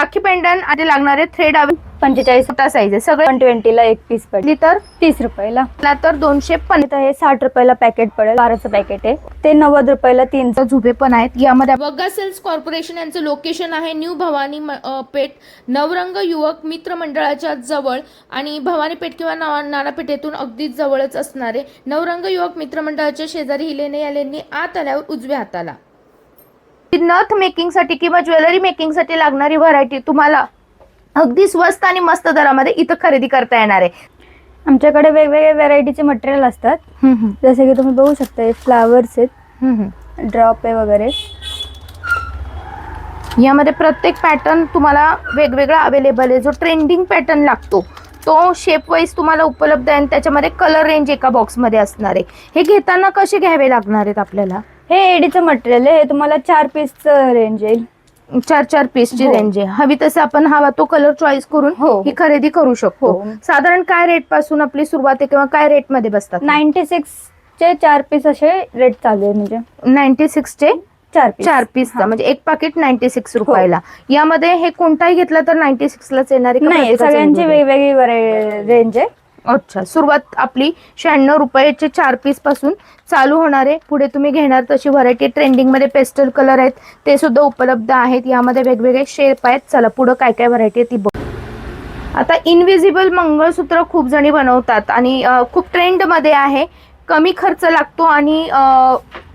Rakhi pen down आणि लागणारे thread 45 मोठा साईज आहे. सगळे 120 ला एक पीस पडली तर 30 रुपयाला. तर 250 हे 60 रुपयाला पॅकेट पडेल. 12चं पॅकेट आहे ते 90 रुपयाला 3. झुबे पण आहेत. यामध्ये वग्गा सेल्स कॉर्पोरेशन यांचं लोकेशन आहे न्यू भवानी पेठ, नवरंग युवक मित्र मंडळाच्या जवळ आणि भवानी पेठ किंवा नानापेठेतून अगदी जवळच असणारे नवरंग युवक मित्र मंडळाच्या शेजारी ही लेणी. या लेणी आत आल्यावर उजव्या हाताला नथ मेकिंग साठी किंवा ज्वेलरी मेकिंग साठी लागणारी व्हरायटी तुम्हाला अगदी स्वस्त आणि मस्त दरामध्ये इथं खरेदी करता येणार आहे. आमच्याकडे वेगवेगळे व्हरायटीचे मटेरियल असतात. जसे की तुम्ही बघू शकता फ्लावर्स आहेत, ड्रॉप आहे वगैरे. यामध्ये प्रत्येक पॅटर्न तुम्हाला वेगवेगळा अवेलेबल आहे. जो ट्रेंडिंग पॅटर्न लागतो तो शेप वाईज तुम्हाला उपलब्ध आहे आणि त्याच्यामध्ये कलर रेंज एका बॉक्स मध्ये असणार आहे. हे घेताना कसे घ्यावे लागणार आहेत आपल्याला? हे एडीचं मटेरियल आहे. हे तुम्हाला 4 पीसचं रेंज येईल. 4 पीसची रेंज आहे. हवी तसं आपण हवा तो कलर चॉईस करून ही खरेदी करू शकतो. साधारण काय रेट पासून आपली सुरुवात आहे किंवा काय रेट मध्ये बसतात? 96 चे 4 पीस असे रेट चालू आहे. म्हणजे 96 चे 4 पीसचा म्हणजे एक पाकिट 96 रुपयाला. यामध्ये हे कोणताही घेतला तर 96 लाच येणार नाही, सगळ्यांची वेगवेगळी रेंज आहे. अच्छा, सुरुवात आपली 96 रुपयाचे 4 पीस पासून चालू होणार आहे. पुढे तुम्ही घेणार तशी व्हरायटी ट्रेंडिंग मध्ये पेस्टल कलर आहेत ते सुद्धा उपलब्ध आहेत. यामध्ये वेगवेगळे शेप आहेत. चला पुढे काय काय व्हरायटी आहे ती बघू. आता इनविजिबल मंगळसूत्र खूप जणी बनवतात आणि खूप ट्रेंड मध्ये आहे. कमी खर्च लागतो आणि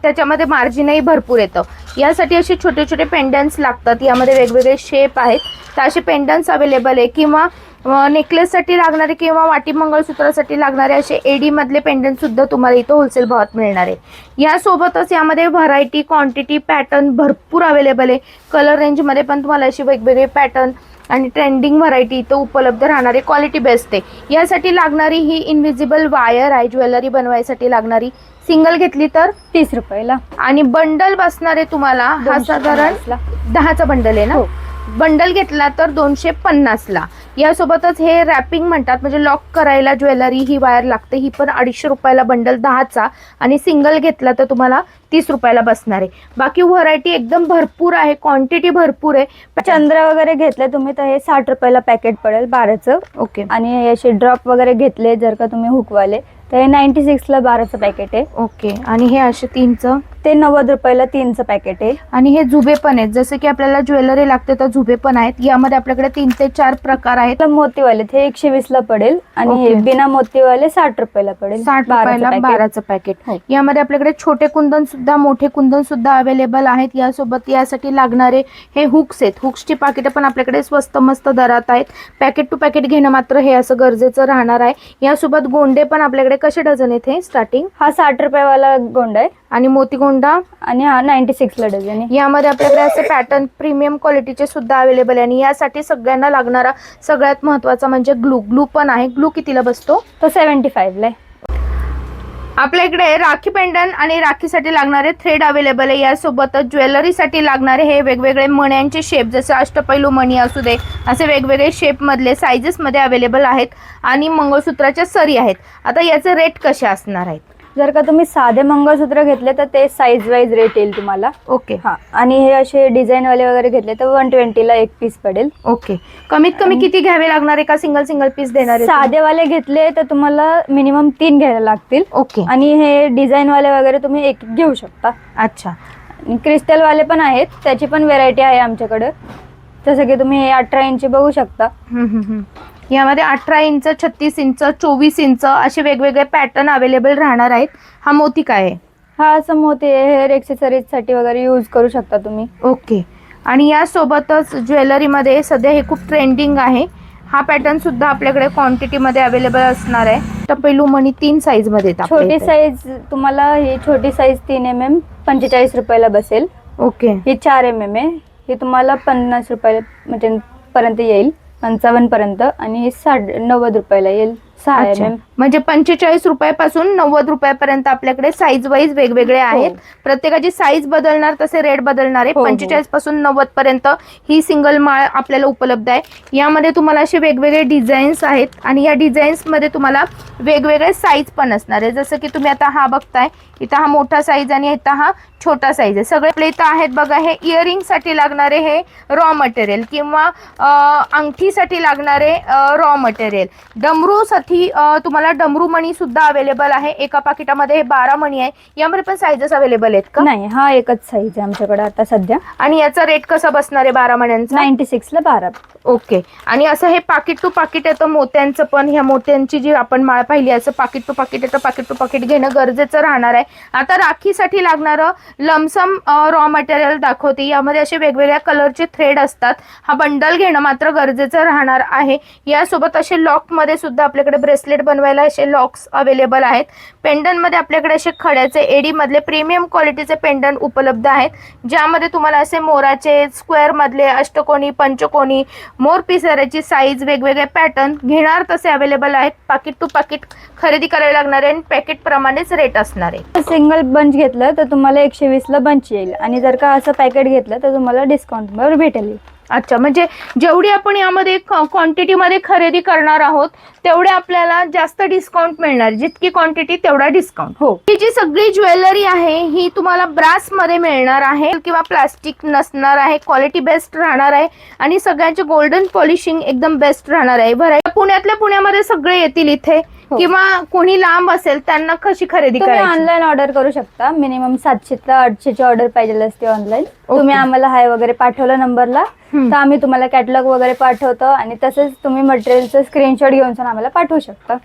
त्याच्यामध्ये मार्जिनही भरपूर येतं. यासाठी असे छोटे छोटे पेंडन्ट्स लागतात. यामध्ये वेगवेगळे शेप आहेत. तर असे पेंडन्ट्स अवेलेबल आहे किंवा नेकलेससाठी लागणारे किंवा वाटी मंगळसूत्रासाठी लागणारे असे एडी मधले पेंडंट सुद्धा तुम्हाला इथं होलसेल भावात मिळणार आहे. यासोबतच यामध्ये व्हरायटी, क्वांटिटी, पॅटर्न भरपूर अवेलेबल आहे. कलर रेंजमध्ये पण तुम्हाला अशी वेगवेगळे पॅटर्न आणि ट्रेंडिंग व्हरायटी इथं उपलब्ध राहणार आहे. क्वालिटी बेस्ट आहे. यासाठी लागणारी ही इनविजिबल वायर आहे. ज्वेलरी बनवायसाठी लागणारी. सिंगल घेतली तर 30 रुपयाला आणि बंडल बसणार आहे तुम्हाला. हा साधारण 10चा बंडल आहे ना. बंडल घेतला तर 250 ला. यासोबतच हे रॅपिंग म्हणतात म्हणजे लॉक करायला ज्वेलरी ही वायर लागते. ही पण 250 रुपयाला बंडल 10चा आणि सिंगल घेतला तर तुम्हाला 30 रुपयाला बसणार आहे. बाकी व्हरायटी एकदम भरपूर आहे. क्वांटिटी भरपूर आहे. चंद्र वगैरे घेतले तुम्ही तर हे 60 रुपयाला पॅकेट पडेल 12चं. ओके. आणि हे असे ड्रॉप वगैरे घेतले जर का तुम्ही हुकवाले तर हे 96 ला 12चं पॅकेट आहे. ओके. आणि हे असे 3चं ते 90 रुपयाला 3चं पॅकेट आहे. आणि हे जुबे पण आहेत. जसं की आपल्याला ज्वेलरी लागते तर जुबे पण आहेत. यामध्ये आपल्याकडे 3 ते 4 प्रकार आहेत. मोतीवाले हे 120 ला पडेल आणि हे बिना मोतीवाले 60 रुपयाला पडेल. 60 रुपयाला 12चं पॅकेट. यामध्ये आपल्याकडे छोटे कुंदन सुद्धा, मोठे कुंदन सुद्धा अवेलेबल आहेत. यासोबत यासाठी लागणारे हे हुक्स आहेत. हुक्सची पाकिटं पण आपल्याकडे स्वस्त मस्त दरात आहेत. पॅकेट टू पॅकेट घेणं मात्र हे असं गरजेचं राहणार आहे. यासोबत गोंडे पण आपल्याकडे कसे डझन आहेत? हे स्टार्टिंग हा 60 रुपयावाला गोंडा आहे आणि मोती गोंडा आणि हा 96 ला डझन आहे. यामध्ये आपल्याकडे असे पॅटर्न प्रीमियम क्वालिटीचे सुद्धा अवेलेबल आहे. आणि यासाठी सगळ्यांना लागणारा सगळ्यात महत्वाचा म्हणजे ग्लू. ग्लू पण आहे. ग्लू कितीला बसतो? तो 75 ला आहे. आपल्या इकडे राखी पेंडन आणि राखीसाठी लागणारे थ्रेड अवेलेबल आहे. यासोबतच ज्वेलरीसाठी लागणारे हे वेगवेगळे मण्यांचे शेप, जसे अष्टपैलू मणी असू दे असे वेगवेगळे शेप मधले साइजेस मध्ये अवेलेबल आहेत. आणि मंगळसूत्राच्या सरी आहेत. आता याचे रेट कसे असणार आहेत? जर का तुम्ही साधे मंगळसूत्र घेतले तर ते साईज वाईज रेट येईल तुम्हाला. ओके. हा. आणि हे असे डिझाईन वाले वगैरे घेतले तर 120 ला एक पीस पडेल. ओके. कमीत कमी किती घ्यावे लागणार आहे? का सिंगल पीस देणार आहे? साधे वाले घेतले तर तुम्हाला मिनिमम 3 घ्यायला लागतील. ओके. आणि हे डिझाईन वाले वगैरे तुम्ही एक घेऊ शकता. अच्छा. क्रिस्टल वाले पण आहेत. त्याची पण व्हेरायटी आहे आमच्याकडे. जसं की तुम्ही हे 18 इंची बघू शकता. यामध्ये 18 इंच, 36 इंच, 24 इंच असे वेगवेगळे पॅटर्न अवेलेबल राहणार आहेत. हा मोती काय आहे? हा असं मोती हेअर एक्सेसरीज साठी वगैरे यूज करू शकता तुम्ही. ओके. आणि यासोबतच ज्वेलरीमध्ये सध्या हे खूप ट्रेंडिंग आहे. हा पॅटर्न सुद्धा आपल्याकडे क्वांटिटी मध्ये अवेलेबल असणार आहे. टपेलू मणी 3 साईज मध्ये येतात. छोटी साईज तुम्हाला ही छोटी साईज 3 mm 45 रुपयाला बसेल. ओके. ही 4 mm आहे. ही तुम्हाला 50 रुपयाला म्हणजे पर्यंत येईल, 55 पर्यंत. आणि ही 90 रुपयाला येईल 6 अच्छा. mm. म्हणजे 45 रुपयापासून 90 रुपयापर्यंत आपल्याकडे साईज वाईज वेगवेगळे आहेत. प्रत्येकाची साईज बदलणार, तसे रेट बदलणार आहे. हो, हो. 45 पासून 90 पर्यंत ही सिंगल माळ आपल्याला उपलब्ध आहे. यामध्ये तुम्हाला असे वेगवेगळे डिझाईन्स आहेत आणि या डिझाईन्स मध्ये तुम्हाला वेगवेगळे साईज पण असणार आहे. जसं की तुम्ही आता हा बघताय, इथं हा मोठा साईज आणि इथं हा छोटा साईज आहे. सगळे आपल्या इथं आहेत बघा. हे इयरिंग साठी लागणारे हे रॉ मटेरियल किंवा अंगठीसाठी लागणारे रॉ मटेरियल. डमरूसाठी तुम्हाला डमरू मणी सुद्धा अवेलेबल आहे. एका पाकिटामध्ये हे 12 मणी आहे. यामध्ये पण साईजेस अवेलेबल आहेत का? नाही, हा एकच साईज आहे आमच्याकडे आता सध्या. आणि याचा रेट कसा बसणार आहे 12 मण्यांचा? 96 ला 12. ओके. आणि असं हे पाकिट टू पाकिट येतं मोत्यांचं पण. ह्या मोत्यांची जी आपण माळ पाहिली, असं पाकिट टू पाकिट येतं. पाकिट टू पाकिट घेणं गरजेचं राहणार आहे. आता राखीसाठी लागणारं लमसम रॉ मटेरियल दाखवते. यामध्ये असे वेगवेगळ्या कलरचे थ्रेड असतात. हा बंडल घेणं मात्र गरजेचं राहणार आहे. यासोबत असे लॉक मध्ये सुद्धा आपल्याकडे ब्रेसलेट बनवायला असे लॉक्स अवेलेबल आहेत. पेंडन मध्ये आपल्याकडे असे खड्याचे एडी मधले प्रीमियम क्वालिटीचे पेंडन उपलब्ध आहेत, ज्यामध्ये तुम्हाला असे मोराचे, स्क्वेअर मधले, अष्टकोनी, पंचकोनी, मोर पिसाऱ्याची साईज, वेगवेगळे पॅटर्न घेणार तसे अवेलेबल आहेत. पाकिट टू पाकिट खरेदी करावी लागणार आहे आणि पॅकेट प्रमाणेच रेट असणार आहे. सिंगल बंच घेतलं तर तुम्हाला 120 ला बंच येईल आणि जर का असं पॅकेट घेतलं तर तुम्हाला डिस्काउंट वर भेटेल. अच्छा, म्हणजे जेवढी आपण यामध्ये क्वांटिटी मध्ये खरेदी करणार आहोत तेवढे आपल्याला जास्त डिस्काउंट मिळणार. जितकी क्वांटिटी तेवढा डिस्काउंट. हो. ही जी सगळी ज्वेलरी आहे ही तुम्हाला ब्रास मध्ये मिळणार आहे किंवा प्लास्टिक नसणार आहे. क्वालिटी बेस्ट राहणार आहे आणि सगळ्यांचे गोल्डन पॉलिशिंग एकदम बेस्ट राहणार आहे. व्हरायटी पुण्यातल्या पुण्यामध्ये सगळे येतील इथे. किंवा कोणी लांब असेल त्यांना कशी खरेदी तुम्ही करायची? ऑनलाईन ऑर्डर करू शकता. मिनिमम 700 ला 800 ची ऑर्डर पाहिजे असते ऑनलाईन. तुम्ही आम्हाला हाय वगैरे पाठवलं नंबरला तर आम्ही तुम्हाला कॅटलॉग वगैरे पाठवतो आणि तसंच तुम्ही मटेरियलचं स्क्रीनशॉट घेऊन आम्हाला पाठवू शकता.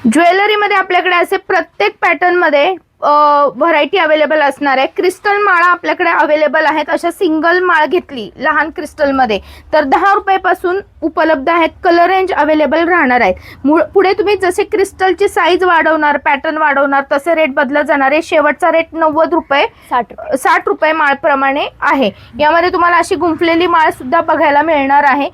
ज्वेलरी मध्ये आपल्याकडे असे प्रत्येक पॅटर्न मध्ये व्हरायटी अवेलेबल असणार आहे. क्रिस्टल माळा आपल्याकडे अवेलेबल आहेत. अशा सिंगल माळ घेतली लहान क्रिस्टल मध्ये तर 10 रुपयापासून उपलब्ध आहेत. कलर रेंज अवेलेबल राहणार आहेत. पुढे तुम्ही जसे क्रिस्टलची साईज वाढवणार, पॅटर्न वाढवणार, तसे रेट बदलत जाणार आहे. शेवटचा रेट 90 रुपये 60 रुपये माळ प्रमाणे आहे. यामध्ये तुम्हाला अशी गुंफलेली माळ सुद्धा बघायला मिळणार आहे.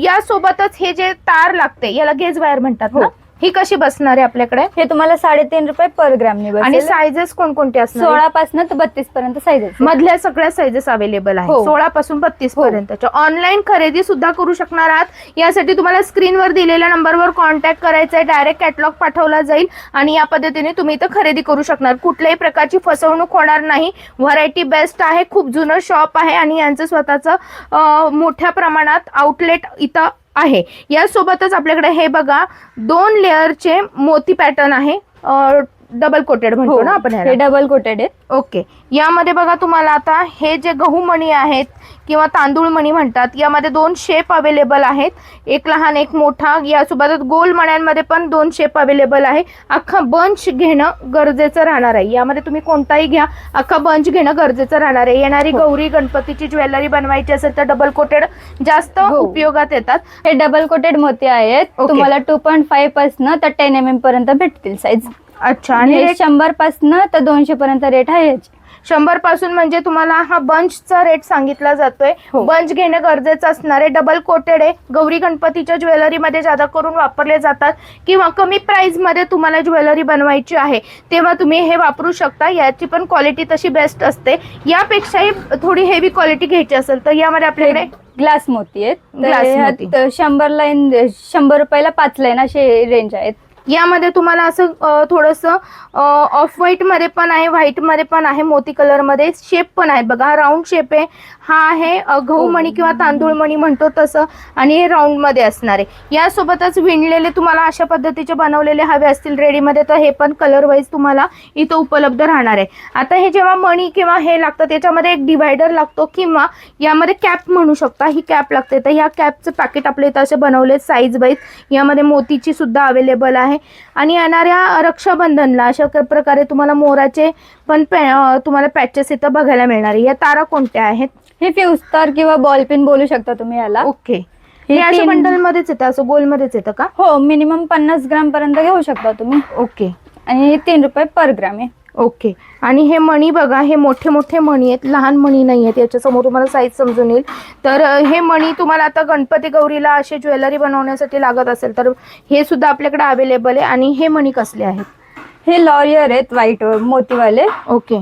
यासोबतच हे जे तार लागते याला गेज वायर म्हणतात ना, ही कशी बसणार आहे आपल्याकडे? हे तुम्हाला 3.5 रुपये पर ग्रॅम बसेल. आणि साइजेस कोणकोणते असणार? 16 पासून तर 32 पर्यंत साइजेस मधल्या सगळ्या साइजेस अवेलेबल आहेत. 16 पासून 32 पर्यंतच्या. ऑनलाईन खरेदी सुद्धा करू शकणार आहात. यासाठी तुम्हाला स्क्रीनवर दिलेल्या नंबरवर कॉन्टॅक्ट करायचा आहे. डायरेक्ट कॅटलॉग पाठवला जाईल आणि या पद्धतीने तुम्ही इथं खरेदी करू शकणार. कुठल्याही प्रकारची फसवणूक होणार नाही. व्हरायटी बेस्ट आहे. खूप जुनं शॉप आहे आणि यांचं स्वतःचं मोठ्या प्रमाणात आउटलेट इथं आहे. यासोबतच आपल्याकडे हे बघा 2 लेअरचे मोती पॅटर्न आहे. डबल कोटेड म्हणतो ना आपण, हे डबल कोटेड आहे. ओके. यामध्ये बघा तुम्हाला आता हे जे गहू मणी आहेत किंवा तांदूळ मणी म्हणतात, यामध्ये 2 शेप अवेलेबल आहेत. एक लहान एक मोठा. यासोबतच गोल मण्यांमध्ये पण 2 शेप अवेलेबल आहे. अख्खा बंच घेणं गरजेचं राहणार आहे. यामध्ये तुम्ही कोणताही घ्या, अख्खा बंच घेणं गरजेचं राहणार आहे. येणारी गौरी गणपतीची ज्वेलरी बनवायची असेल तर डबल कोटेड जास्त उपयोगात येतात. हे डबल कोटेड मोती आहेत. तुम्हाला 2.5 पासून तर 10 mm पर्यंत भेटतील साईज. अच्छा. आणि 100 पासून तर 200 पर्यंत रेट आहे. 100 पासून म्हणजे तुम्हाला हा बंचचा रेट सांगितला जातोय. बंच घेणं गरजेचं असणार आहे. डबल कोटेड आहे. गौरी गणपतीच्या ज्वेलरीमध्ये जादा करून वापरले जातात किंवा कमी प्राइस मध्ये तुम्हाला ज्वेलरी बनवायची आहे तेव्हा तुम्ही हे वापरू शकता. याची पण क्वालिटी तशी बेस्ट असते. यापेक्षाही थोडी हेवी क्वालिटी घ्यायची असेल तर यामध्ये आपल्याकडे ग्लास मोती आहेत. ग्लास मोती 100 लाईन 100 रुपयाला 5 लाईन असे रेंज आहेत. यामध्ये तुम्हाला असं थोडंसं ऑफ व्हाईट मध्ये पण आहे, व्हाईट मध्ये पण आहे, मोती कलर मध्ये. शेप पण आहे बघा, राऊंड शेप आहे. हा आहे गहू मणी किंवा तांदूळ मणी म्हणतो तसं आणि हे राऊंड मध्ये असणार आहे. यासोबतच विणलेले तुम्हाला अशा पद्धतीचे बनवलेले हवे असतील रेडीमध्ये तर हे पण कलर वाईज तुम्हाला इथं उपलब्ध राहणार आहे. आता हे जेव्हा मणी किंवा हे लागतं त्याच्यामध्ये एक डिवायडर लागतो किंवा यामध्ये कॅप म्हणू शकता, ही कॅप लागते. तर या कॅपचं पॅकेट आपले इथं असे बनवले साईज वाईज. यामध्ये मोतीची सुद्धा अवेलेबल आहे. आणि येणाऱ्या रक्षाबंधनला अशा प्रकारे तुम्हाला मोराचे पण तुम्हाला पॅचेस इथं बघायला मिळणार आहे. या तारा कोणत्या आहेत? हे फ्यूज तार किंवा बॉल पिन बोलू शकता तुम्ही याला. ओके. हे अशा बंडल मध्येच येतं, असं गोल मध्येच येतं का? हो, मिनिमम 50 ग्राम पर्यंत घेऊ शकता तुम्ही. ओके. आणि हे 3 रुपये पर ग्राम आहे. ओके. आणि हे मणी बघा, हे मोठे मोठे मणी आहेत, लहान मणी नाही आहेत. याच्यासमोर तुम्हाला साईज समजून येईल. तर हे मणी तुम्हाला आता गणपती गौरीला असे ज्वेलरी बनवण्यासाठी लागत असेल तर हे सुद्धा आपल्याकडे अवेलेबल आहे. आणि हे मणी कसले आहेत? हे लॉरियर आहेत व्हाईट मोतीवाले. ओके.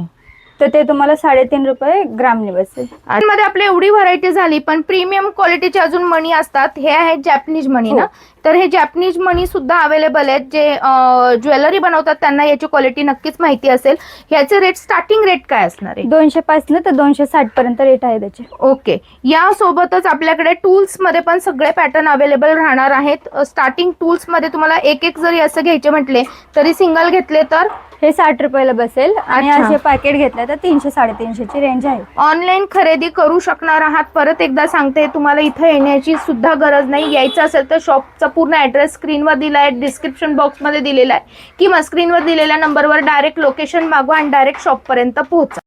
तर ते तुम्हाला 3.5 रुपये ग्रामने बसेल. आणि मध्ये आपली एवढी व्हरायटी झाली, पण प्रीमियम क्वालिटीचे अजून मणी असतात. हे आहेत जॅपनीज मणी ना. तर हे जॅपनीज मणी सुद्धा अवेलेबल आहेत. जे ज्वेलरी बनवतात त्यांना याची क्वालिटी नक्कीच माहिती असेल. ह्याचे रेट, स्टार्टिंग रेट काय असणार आहे? 200 पासून तर 260 पर्यंत रेट आहे त्याचे. ओके. यासोबतच आपल्याकडे टूल्स मध्ये पण सगळे पॅटर्न अवेलेबल राहणार आहेत. स्टार्टिंग टूल्स मध्ये तुम्हाला एक एक जरी असं घ्यायचे म्हटले तरी सिंगल घेतले तर हे 60 रुपयाला बसेल. आणि अच्छा. असे पॅकेट घेतले तर 300-350 ची रेंज आहे. ऑनलाईन खरेदी करू शकणार आहात. परत एकदा सांगते, तुम्हाला इथं येण्याची सुद्धा गरज नाही. यायचं असेल तर शॉपचा पूर्ण ऍड्रेस स्क्रीनवर दिला आहे, डिस्क्रिप्शन बॉक्समध्ये दिलेला आहे, किंवा स्क्रीनवर दिलेल्या नंबरवर डायरेक्ट लोकेशन मागवा आणि डायरेक्ट शॉपपर्यंत पोहोचा.